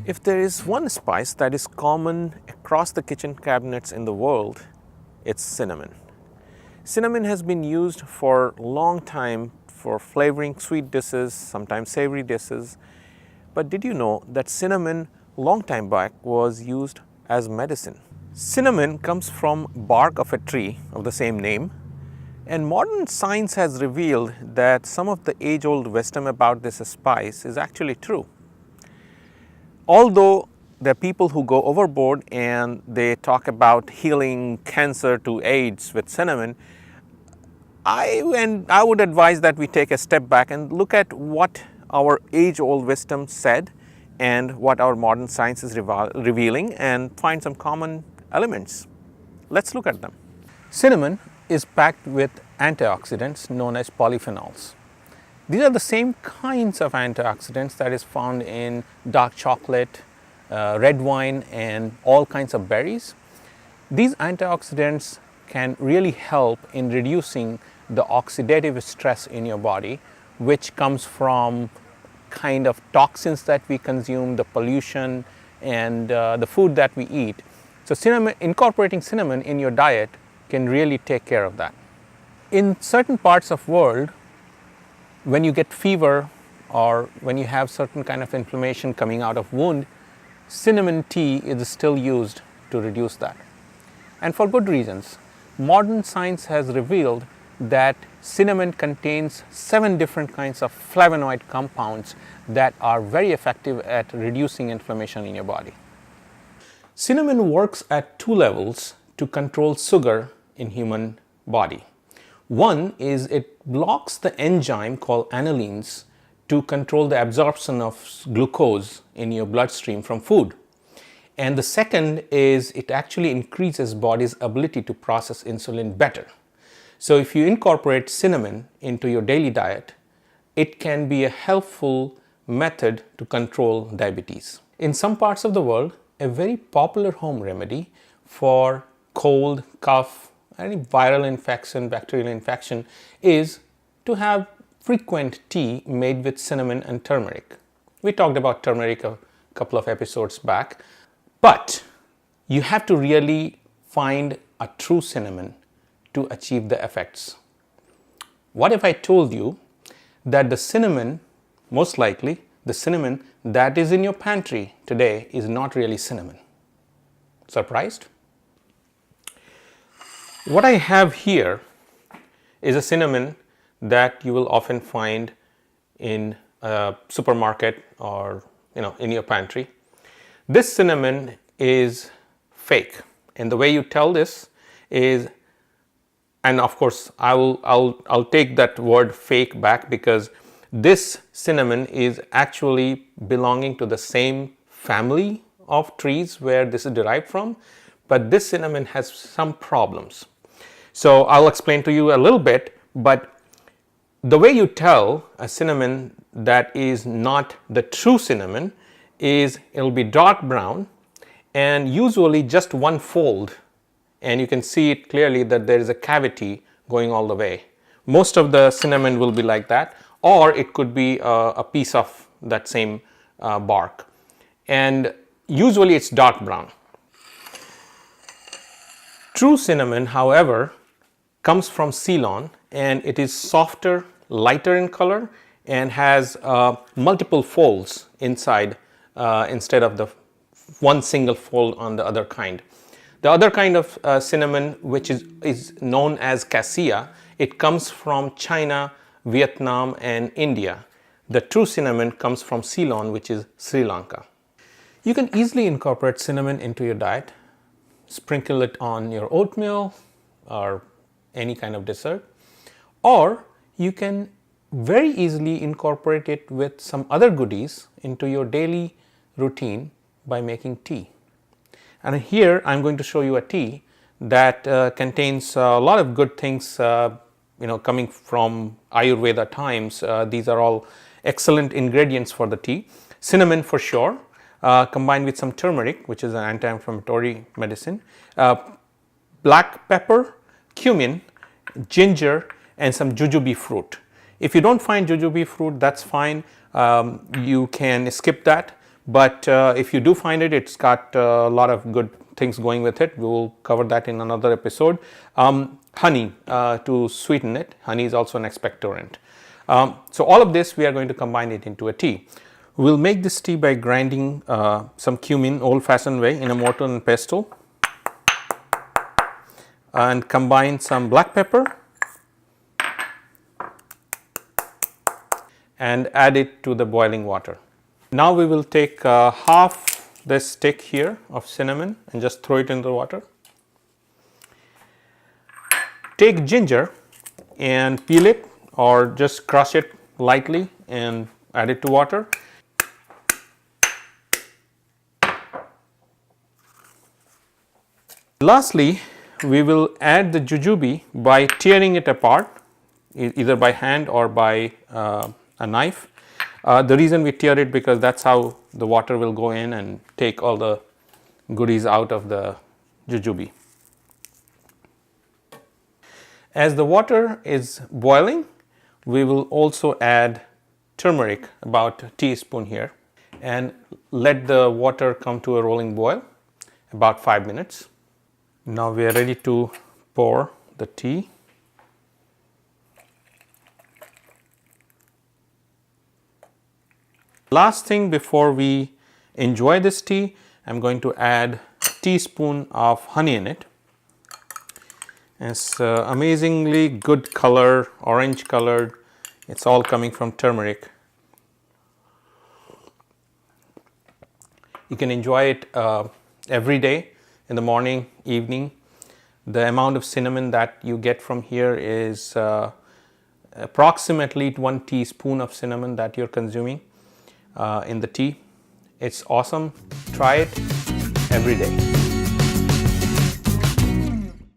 If there is one spice that is common across the kitchen cabinets in the world, it's cinnamon. Cinnamon has been used for a long time for flavoring sweet dishes, sometimes savory dishes. But did you know that cinnamon long time back was used as medicine? Cinnamon comes from bark of a tree of the same name, and modern science has revealed that some of the age-old wisdom about this spice is actually true. Although there are people who go overboard and they talk about healing cancer to AIDS with cinnamon, I would advise that we take a step back and look at what our age-old wisdom said and what our modern science is revealing and find some common elements. Let's look at them. Cinnamon is packed with antioxidants known as polyphenols. These are the same kinds of antioxidants that is found in dark chocolate, red wine, and all kinds of berries. These antioxidants can really help in reducing the oxidative stress in your body, which comes from kind of toxins that we consume, the pollution, and the food that we eat. So incorporating cinnamon in your diet can really take care of that. In certain parts of the world, when you get fever or when you have certain kind of inflammation coming out of wound, cinnamon tea is still used to reduce that. And for good reasons. Modern science has revealed that cinnamon contains 7 different kinds of flavonoid compounds that are very effective at reducing inflammation in your body. Cinnamon works at 2 levels to control sugar in human body. One is it blocks the enzyme called anilines to control the absorption of glucose in your bloodstream from food. And the second is it actually increases body's ability to process insulin better. So if you incorporate cinnamon into your daily diet, it can be a helpful method to control diabetes. In some parts of the world, a very popular home remedy for cold, cough, any viral infection, bacterial infection is to have frequent tea made with cinnamon and turmeric. We talked about turmeric a couple of episodes back, but you have to really find a true cinnamon to achieve the effects. What if I told you that the cinnamon, most likely the cinnamon that is in your pantry today is not really cinnamon? Surprised? What I have here is a cinnamon that you will often find in a supermarket or in your pantry. This cinnamon is fake, and the way you tell this is, and of course I'll take that word fake back, because this cinnamon is actually belonging to the same family of trees where this is derived from, but this cinnamon has some problems. So I'll explain to you a little bit, but the way you tell a cinnamon that is not the true cinnamon is it'll be dark brown and usually just one fold, and you can see it clearly that there is a cavity going all the way. Most of the cinnamon will be like that, or it could be a piece of that same bark, and usually it's dark brown. True cinnamon, however, comes from Ceylon, and it is softer, lighter in color, and has multiple folds inside instead of the one single fold on the other kind. The other kind of cinnamon, which is known as cassia, it comes from China, Vietnam, and India. The true cinnamon comes from Ceylon, which is Sri Lanka. You can easily incorporate cinnamon into your diet. Sprinkle it on your oatmeal or any kind of dessert, or you can very easily incorporate it with some other goodies into your daily routine by making tea. And here I'm going to show you a tea that contains a lot of good things coming from Ayurveda times. These are all excellent ingredients for the tea. Cinnamon for sure, combined with some turmeric, which is an anti-inflammatory medicine, black pepper, cumin, ginger, and some jujube fruit. If you don't find jujube fruit, that's fine. You can skip that, But if you do find it, it's got a lot of good things going with it. We will cover that in another episode. Honey to sweeten it. Honey is also an expectorant. So all of this, we are going to combine it into a tea. We'll make this tea by grinding some cumin old-fashioned way in a mortar and pestle, and combine some black pepper and add it to the boiling water. Now we will take half this stick here of cinnamon and just throw it into the water. Take ginger and peel it or just crush it lightly and add it to water. Lastly, we will add the jujube by tearing it apart, either by hand or by a knife. The reason we tear it, because that's how the water will go in and take all the goodies out of the jujube. As the water is boiling, we will also add turmeric, about a teaspoon here, and let the water come to a rolling boil, about 5 minutes. Now we are ready to pour the tea. Last thing before we enjoy this tea, I'm going to add a teaspoon of honey in it. It's amazingly good color, orange colored. It's all coming from turmeric. You can enjoy it every day, in the morning, evening. The amount of cinnamon that you get from here is approximately 1 teaspoon of cinnamon that you're consuming in the tea. It's awesome. Try it every day.